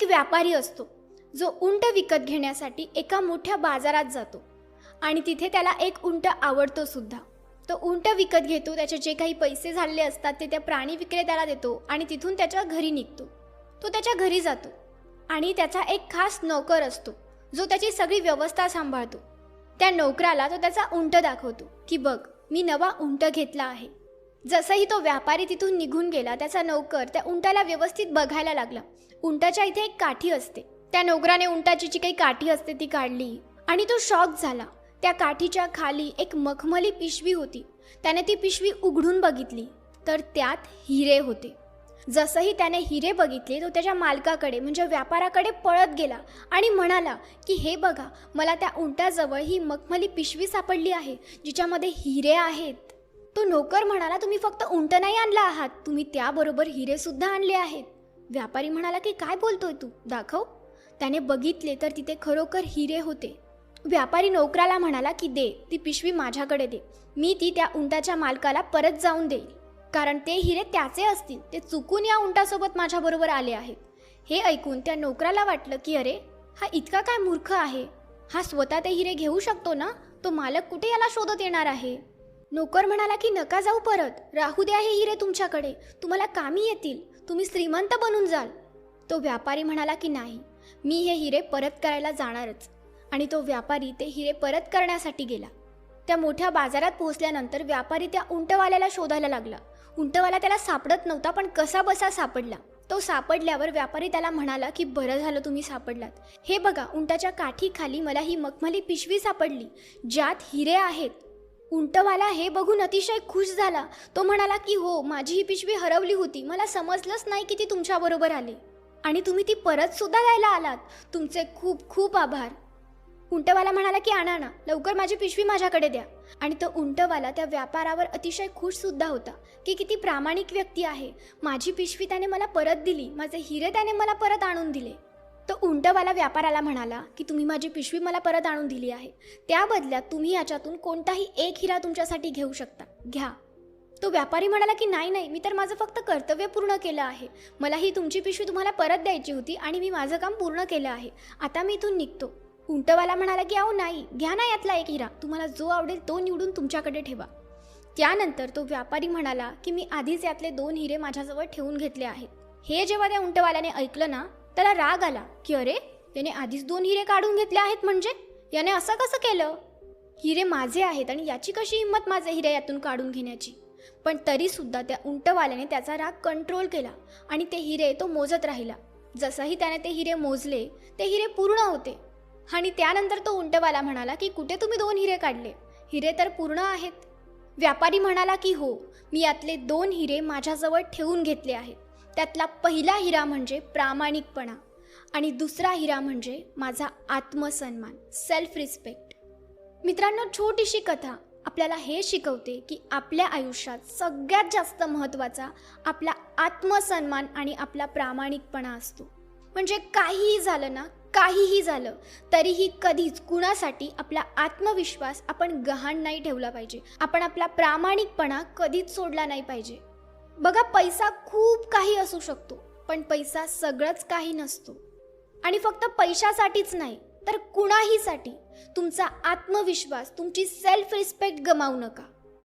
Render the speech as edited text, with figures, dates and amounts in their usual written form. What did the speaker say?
व्यापारी असतो जो उंट विकत घेण्यासाठी एका मोठ्या बाजारात जातो आणि तिथे त्याला एक उंट आवडतो सुद्धा. तो उंट विकत घेतो, त्याचे जे काही पैसे झालेले असतात ते त्या प्राणी विक्रेत्याला देतो आणि तिथून त्याच्या घरी निघतो. तो त्याच्या घरी जातो आणि त्याचा एक खास नोकर असतो जो त्याची सगळी व्यवस्था सांभाळतो. त्या नोकराला तो त्याचा उंट दाखवतो की बघ, मी नवा उंट घेतला आहे. जसंही तो व्यापारी तिथून निघून गेला, त्याचा नोकर त्या उंटाला व्यवस्थित बघायला लागला. उंटाच्या इथे एक काठी असते. त्या नोकराने उंटाची जी काही काठी असते ती काढली आणि तो शॉक झाला. त्या काठीच्या खाली एक मखमली पिशवी होती. त्याने ती पिशवी उघडून बघितली तर त्यात हिरे होते. जसंही त्याने हिरे बघितले तो त्याच्या मालकाकडे म्हणजे व्यापाराकडे पळत गेला आणि म्हणाला की हे बघा, मला त्या उंटाजवळ ही मखमली पिशवी सापडली आहे जिच्यामध्ये हिरे आहेत. तो नोकर म्हणाला, तुम्ही फक्त उंट नाही आणला आहात, तुम्ही त्याबरोबर हिरे सुद्धा आणले आहेत. व्यापारी म्हणाला की काय बोलतोय तू, दाखव. त्याने बघितले तर तिथे खरोखर हिरे होते. व्यापारी नोकराला म्हणाला की दे, ती पिशवी माझ्याकडे दे, मी ती त्या उंटाच्या मालकाला परत जाऊन देईल, कारण ते हिरे त्याचे असतील, ते चुकून या उंटासोबत माझ्याबरोबर आले आहेत. हे ऐकून त्या नोकराला वाटलं की अरे, हा इतका काय मूर्ख आहे, हा स्वतः ते हिरे घेऊ शकतो ना, तो मालक कुठे याला शोधत येणार आहे. नोकर म्हणाला की नका जाऊ, परत राहू द्या, हे हिरे तुमच्याकडे, तुम्हाला कामी येतील, तुम्ही श्रीमंत बनून जाल. तो व्यापारी म्हणाला की नाही, मी हे हिरे परत करायला जाणारच. आणि तो व्यापारी ते हिरे परत करण्यासाठी गेला. त्या मोठ्या बाजारात पोहोचल्यानंतर व्यापारी त्या उंटवाल्याला शोधायला लागला. उंटवाला त्याला सापडत नव्हता, पण कसा बसा सापडला. तो सापडल्यावर व्यापारी त्याला म्हणाला की बरं झालं तुम्ही सापडलात. हे बघा, उंटाच्या काठीखाली मला ही मखमली पिशवी सापडली ज्यात हिरे आहेत. उंटवाला हे बघून अतिशय खुश झाला. तो म्हणाला की हो, माझी ही पिशवी हरवली होती, मला समजलंच नाही की ती तुमच्याबरोबर आली आणि तुम्ही ती परत सुद्धा द्यायला आलात, तुमचे खूप खूप आभार. उंटवाला म्हणाला की आणा ना, लवकर माझी पिशवी माझ्याकडे द्या. आणि तो उंटवाला त्या व्यापारावर अतिशय खुश सुद्धा होता की किती प्रामाणिक व्यक्ती आहे, माझी पिशवी त्याने मला परत दिली, माझे हिरे त्याने मला परत आणून दिले. तो उंटवाला व्यापाराला म्हणाला की तुम्ही माझी पिशवी मला परत आणून दिली आहे, त्या बदल्यात तुम्ही याच्यातून कोणताही एक हिरा तुमच्यासाठी घेऊ शकता, घ्या. तो व्यापारी म्हणाला की नाही नाही, मी तर माझं फक्त कर्तव्य पूर्ण केलं आहे, मला ही तुमची पिशवी तुम्हाला परत द्यायची होती आणि मी माझं काम पूर्ण केलं आहे, आता मी इथून निघतो. उंटवाला म्हणाला की अहो नाही, घ्या ना यातला एक हिरा, तुम्हाला जो आवडेल तो निवडून तुमच्याकडे ठेवा. त्यानंतर तो व्यापारी म्हणाला की मी आधीच यातले 2 हिरे माझ्याजवळ ठेवून घेतले आहेत. हे जेव्हा त्या उंटवाल्याने ऐकलं ना, त्याला राग आला की अरे, याने आधीच 2 हिरे काढून घेतले आहेत, म्हणजे याने असं कसं केलं, हिरे माझे आहेत आणि याची कशी हिंमत माझे हिरे यातून काढून घेण्याची. पण तरीसुद्धा त्या उंटवाल्याने त्याचा राग कंट्रोल केला आणि ते हिरे तो मोजत राहिला. जसंही त्याने ते हिरे मोजले, ते हिरे पूर्ण होते. आणि त्यानंतर तो उंटवाला म्हणाला की कुठे तुम्ही 2 हिरे काढले, हिरे तर पूर्ण आहेत. व्यापारी म्हणाला की हो, मी यातले 2 हिरे माझ्याजवळ ठेवून घेतले आहेत. त्यातला पहिला हिरा म्हणजे प्रामाणिकपणा आणि दुसरा हिरा म्हणजे माझा आत्मसन्मान, सेल्फ रिस्पेक्ट. मित्रांनो, छोटीशी कथा आपल्याला हे शिकवते की आपल्या आयुष्यात सगळ्यात जास्त महत्त्वाचा आपला आत्मसन्मान आणि आपला प्रामाणिकपणा असतो. म्हणजे काहीही झालं ना, काहीही झालं तरीही कधीच कुणासाठी आपला आत्मविश्वास आपण गहाण नाही ठेवला पाहिजे. आपण आपला प्रामाणिकपणा कधीच सोडला नाही पाहिजे. बघा, पैसा खूप काही असू शकतो, पण पैसा सगळंच काही नसतो. आणि फक्त पैशासाठीच नाही तर कुणाहीसाठी तुमचा आत्मविश्वास, तुमची सेल्फ रिस्पेक्ट गमावू नका.